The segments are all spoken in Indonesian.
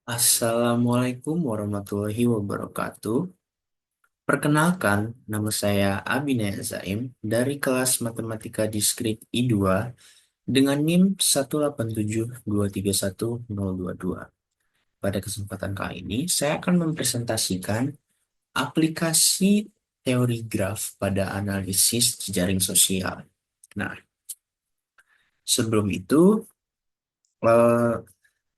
Assalamualaikum warahmatullahi wabarakatuh. Perkenalkan, nama saya Abinaya Zaim dari kelas Matematika Diskrit I2 dengan NIM 187231022. Pada kesempatan kali ini, saya akan mempresentasikan aplikasi teori graf pada analisis jejaring sosial. Nah, sebelum itu, eh,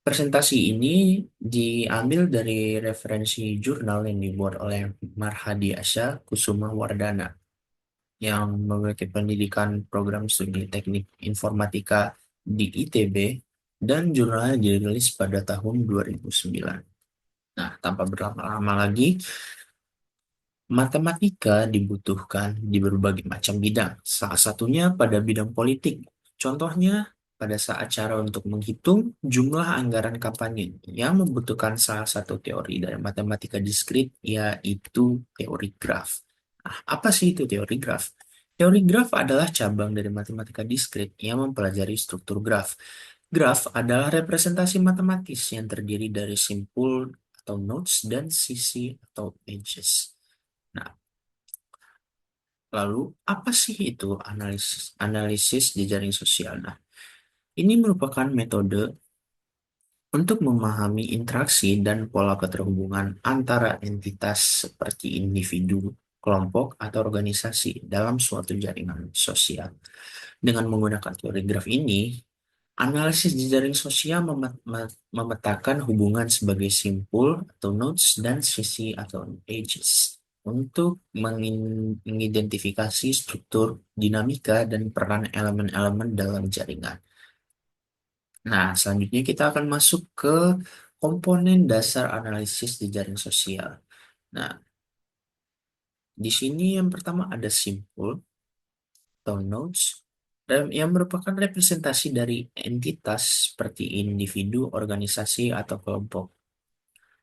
presentasi ini diambil dari referensi jurnal yang dibuat oleh Marhadi Asha Kusuma Wardana yang memiliki pendidikan program studi teknik informatika di ITB dan jurnalnya dirilis pada tahun 2009. Nah, tanpa berlama-lama lagi, matematika dibutuhkan di berbagai macam bidang, salah satunya pada bidang politik. Contohnya, pada saat cara untuk menghitung jumlah anggaran kampanye yang membutuhkan salah satu teori dari matematika diskrit, yaitu teori graf. Nah, apa sih itu teori graf? Teori graf adalah cabang dari matematika diskrit yang mempelajari struktur graf. Graf adalah representasi matematis yang terdiri dari simpul atau nodes dan sisi atau edges. Nah, lalu apa sih itu analisis analisis jejaring sosial? Nah, ini merupakan metode untuk memahami interaksi dan pola keterhubungan antara entitas seperti individu, kelompok, atau organisasi dalam suatu jaringan sosial. Dengan menggunakan teori graf ini, analisis jejaring sosial memetakan hubungan sebagai simpul atau nodes dan sisi atau edges untuk mengidentifikasi struktur, dinamika, dan peran elemen-elemen dalam jaringan. Nah, selanjutnya kita akan masuk ke komponen dasar analisis jejaring sosial. Nah, di sini yang pertama ada simpul atau nodes, dan yang merupakan representasi dari entitas seperti individu, organisasi, atau kelompok.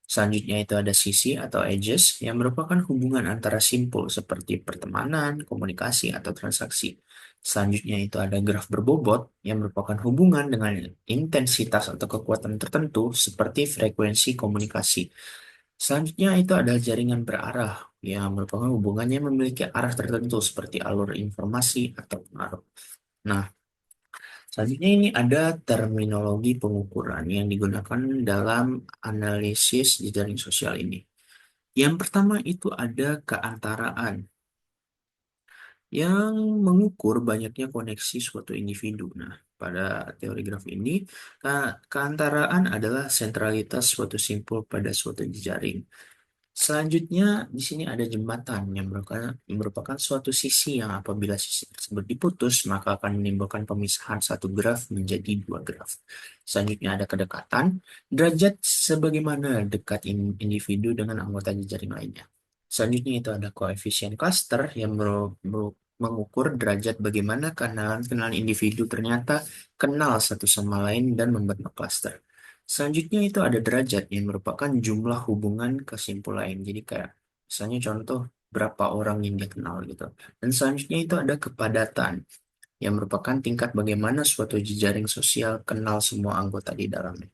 Selanjutnya itu ada sisi atau edges yang merupakan hubungan antara simpul seperti pertemanan, komunikasi, atau transaksi. Selanjutnya itu ada graf berbobot yang merupakan hubungan dengan intensitas atau kekuatan tertentu seperti frekuensi komunikasi. Selanjutnya itu ada jaringan berarah yang merupakan hubungan yang memiliki arah tertentu seperti alur informasi atau pengaruh. Nah, selanjutnya ini ada terminologi pengukuran yang digunakan dalam analisis jejaring sosial ini. Yang pertama itu ada keantaraan yang mengukur banyaknya koneksi suatu individu. Nah, pada teori graf ini, keantaraan adalah sentralitas suatu simpul pada suatu jejaring. Selanjutnya, di sini ada jembatan yang merupakan suatu sisi yang apabila sisi tersebut diputus, maka akan menimbulkan pemisahan satu graf menjadi dua graf. Selanjutnya ada kedekatan, derajat sebagaimana dekat individu dengan anggota jejaring lainnya. Selanjutnya itu ada koefisien cluster yang mengukur derajat bagaimana kenalan-kenalan individu ternyata kenal satu sama lain dan membentuk cluster. Selanjutnya itu ada derajat yang merupakan jumlah hubungan kesimpulan. Jadi kayak misalnya contoh berapa orang yang dia kenal gitu. Dan selanjutnya itu ada kepadatan yang merupakan tingkat bagaimana suatu jejaring sosial kenal semua anggota di dalamnya.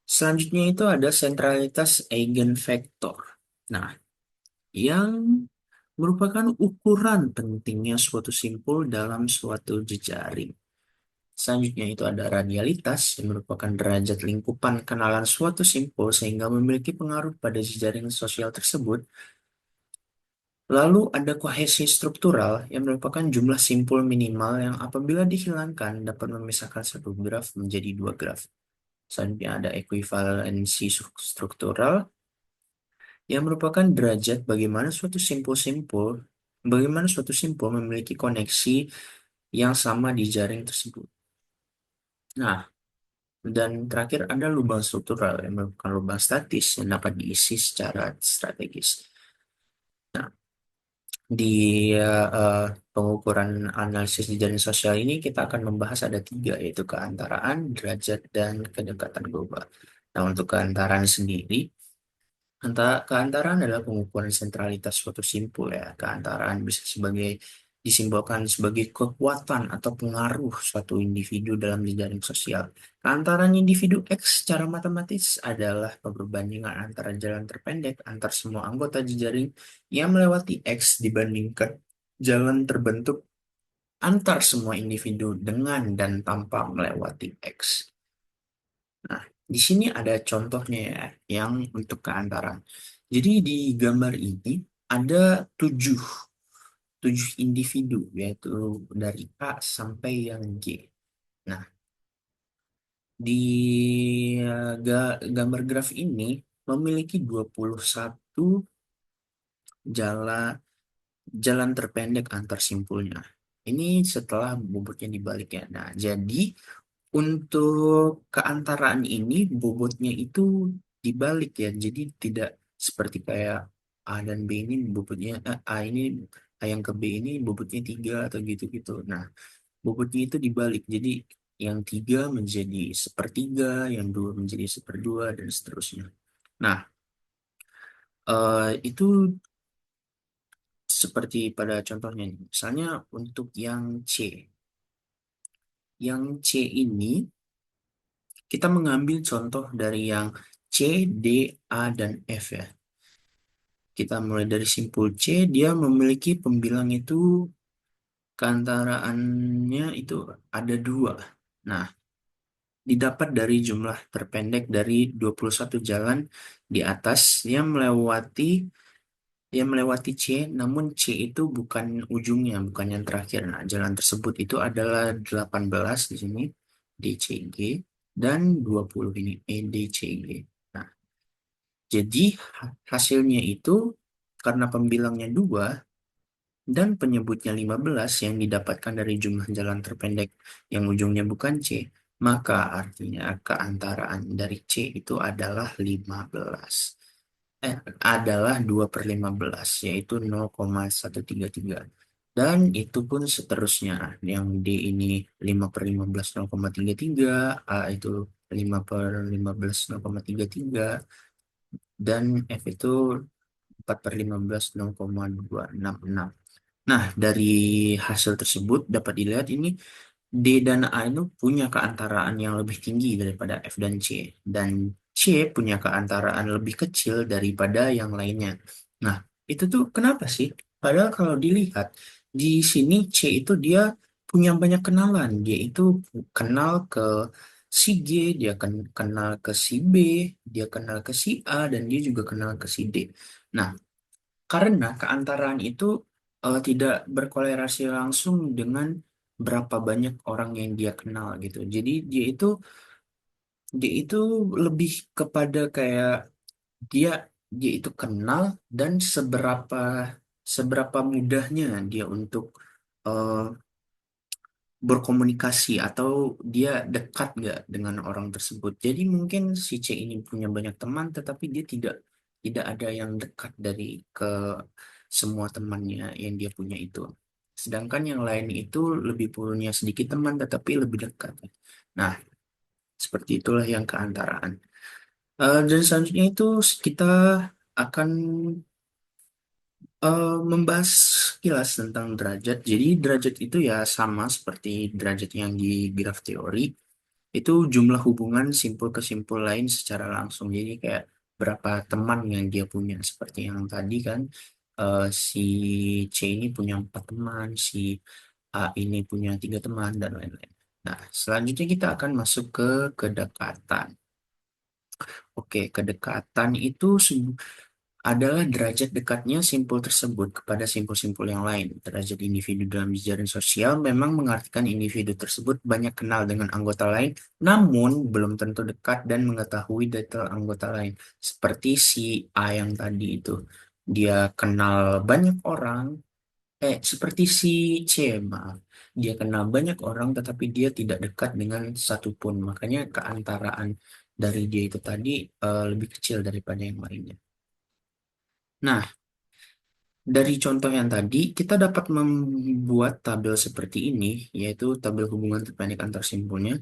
Selanjutnya itu ada sentralitas eigenvektor. Nah, yang merupakan ukuran pentingnya suatu simpul dalam suatu jejaring. Selanjutnya itu ada radialitas yang merupakan derajat lingkupan kenalan suatu simpul sehingga memiliki pengaruh pada jejaring sosial tersebut. Lalu ada kohesi struktural yang merupakan jumlah simpul minimal yang apabila dihilangkan dapat memisahkan satu graf menjadi dua graf. Selanjutnya ada ekuivalensi struktural yang merupakan derajat bagaimana suatu simpul memiliki koneksi yang sama di jaring tersebut. Nah, dan terakhir ada lubang struktural yang merupakan lubang statis yang dapat diisi secara strategis. Nah, di eh, pengukuran analisis jejaring sosial ini kita akan membahas ada tiga, yaitu keantaraan, derajat, dan kedekatan global. Nah, untuk keantaraan sendiri, keantaraan adalah pengukuran sentralitas suatu simpul ya. Keantaraan bisa disimbolkan sebagai kekuatan atau pengaruh suatu individu dalam jejaring sosial. Keantaran individu X secara matematis adalah perbandingan antara jalan terpendek antar semua anggota jejaring yang melewati X dibandingkan jalan terbentuk antar semua individu dengan dan tanpa melewati X. Nah, di sini ada contohnya ya, yang untuk keantaran. Jadi di gambar ini ada tujuh, tujuh individu, yaitu dari A sampai yang G. Nah, di gambar graf ini memiliki 21 jalan jalan terpendek antar simpulnya. Ini setelah bobotnya dibalik ya. Nah, jadi untuk keantaraan ini bobotnya itu dibalik ya. Jadi tidak seperti kayak A dan B ini bobotnya A ini A yang ke B ini bobotnya 3 atau gitu-gitu. Nah, bobotnya itu dibalik. Jadi yang 3 menjadi sepertiga, yang 2 menjadi seperdua dan seterusnya. Nah, itu seperti pada contohnya nih. Misalnya untuk yang C. Yang C ini kita mengambil contoh dari yang C, D, A, dan F ya. Kita mulai dari simpul C, dia memiliki pembilang itu keantaraannya itu ada dua. Nah, didapat dari jumlah terpendek dari 21 jalan di atas yang melewati C, namun C itu bukan ujungnya, bukan yang terakhir. Nah, jalan tersebut itu adalah 18 di sini, DCG, dan 20 ini, EDCG. Nah, jadi hasilnya itu karena pembilangnya 2 dan penyebutnya 15 yang didapatkan dari jumlah jalan terpendek yang ujungnya bukan C, maka artinya keantaraan dari C itu adalah 15. Adalah 2/15, yaitu 0,133. Dan itu pun seterusnya. Yang D ini 5/15 0,33, A itu 5/15 0,33, dan F itu 4/15 0,266. Nah, dari hasil tersebut dapat dilihat ini D dan A itu punya keantaraan yang lebih tinggi daripada F dan C. Dan C punya keantaraan lebih kecil daripada yang lainnya. Nah, itu tuh kenapa sih? Padahal kalau dilihat, di sini C itu dia punya banyak kenalan. Dia itu kenal ke si G, dia kenal ke si B, dia kenal ke si A, dan dia juga kenal ke si D. Nah, karena keantaraan itu tidak berkolerasi langsung dengan berapa banyak orang yang dia kenal gitu. Jadi dia itu lebih kepada kayak dia dia itu kenal dan seberapa seberapa mudahnya dia untuk eh, berkomunikasi atau dia dekat nggak dengan orang tersebut. Jadi mungkin si C ini punya banyak teman, tetapi dia tidak tidak ada yang dekat dari ke semua temannya yang dia punya itu. Sedangkan yang lain itu lebih punya sedikit teman, tetapi lebih dekat. Nah, seperti itulah yang keantaraan. Dan selanjutnya itu kita akan membahas kilas tentang derajat. Jadi derajat itu ya sama seperti derajat yang di graf teori. Itu jumlah hubungan simpul ke simpul lain secara langsung. Jadi kayak berapa teman yang dia punya. Seperti yang tadi kan, si C ini punya 4 teman, si A ini punya 3 teman, dan lain-lain. Nah, selanjutnya kita akan masuk ke kedekatan. Oke, kedekatan itu adalah derajat dekatnya simpul tersebut kepada simpul-simpul yang lain. Derajat individu dalam jejaring sosial memang mengartikan individu tersebut banyak kenal dengan anggota lain, namun belum tentu dekat dan mengetahui detail anggota lain. Seperti si A yang tadi itu. Dia kenal banyak orang, seperti si C, maaf. Dia kenal banyak orang, tetapi dia tidak dekat dengan satupun. Makanya keantaraan dari dia itu tadi lebih kecil daripada yang lainnya. Nah, dari contoh yang tadi, kita dapat membuat tabel seperti ini, yaitu tabel hubungan terpendek antar simpulnya,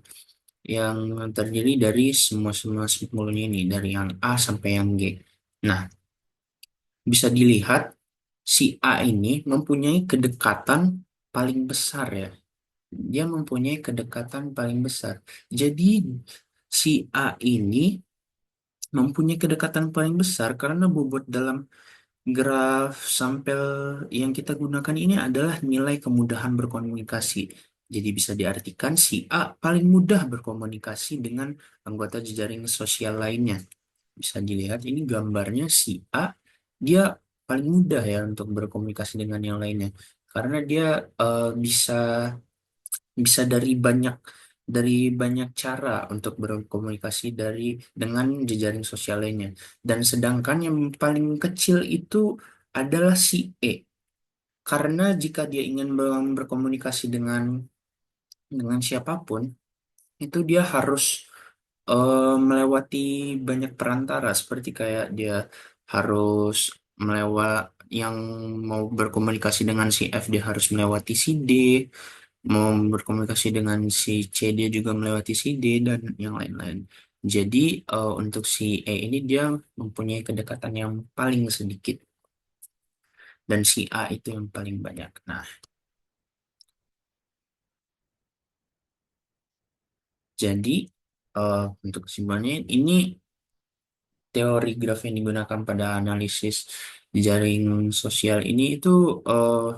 yang terdiri dari semua-semua simpulnya ini, dari yang A sampai yang G. Nah, bisa dilihat si A ini mempunyai kedekatan paling besar ya. Dia mempunyai kedekatan paling besar. Jadi si A ini mempunyai kedekatan paling besar karena bobot dalam graf sampel yang kita gunakan ini adalah nilai kemudahan berkomunikasi. Jadi bisa diartikan si A paling mudah berkomunikasi dengan anggota jejaring sosial lainnya. Bisa dilihat ini gambarnya si A, dia paling mudah ya untuk berkomunikasi dengan yang lainnya. Karena dia bisa bisa dari banyak cara untuk berkomunikasi dengan jejaring sosial lainnya. Dan sedangkan yang paling kecil itu adalah si E. Karena jika dia ingin berkomunikasi dengan siapapun, itu dia harus melewati banyak perantara, seperti kayak dia harus melewat yang mau berkomunikasi dengan si F, dia harus melewati si D, mau berkomunikasi dengan si C dia juga melewati si D dan yang lain-lain. Jadi untuk si E ini dia mempunyai kedekatan yang paling sedikit dan si A itu yang paling banyak. Nah, jadi untuk kesimpulannya ini teori graf yang digunakan pada analisis jaring sosial ini itu eh,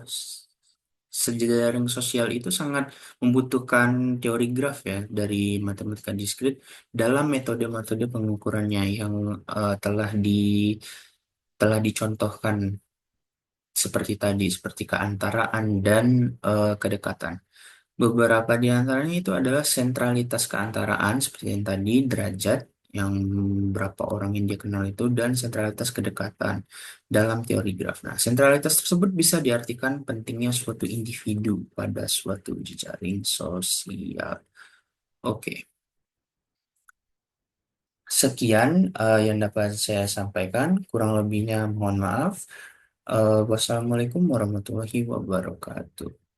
sejaring sosial itu sangat membutuhkan teori graf ya dari matematika diskrit dalam metode-metode pengukurannya yang telah dicontohkan seperti tadi, seperti keantaraan dan kedekatan. Beberapa di antaranya itu adalah sentralitas keantaraan, seperti yang tadi, derajat, yang berapa orang yang dia kenal itu, dan sentralitas kedekatan dalam teori graf. Nah, sentralitas tersebut bisa diartikan pentingnya suatu individu pada suatu jejaring sosial. Oke, sekian yang dapat saya sampaikan. Kurang lebihnya mohon maaf. Wassalamualaikum warahmatullahi wabarakatuh.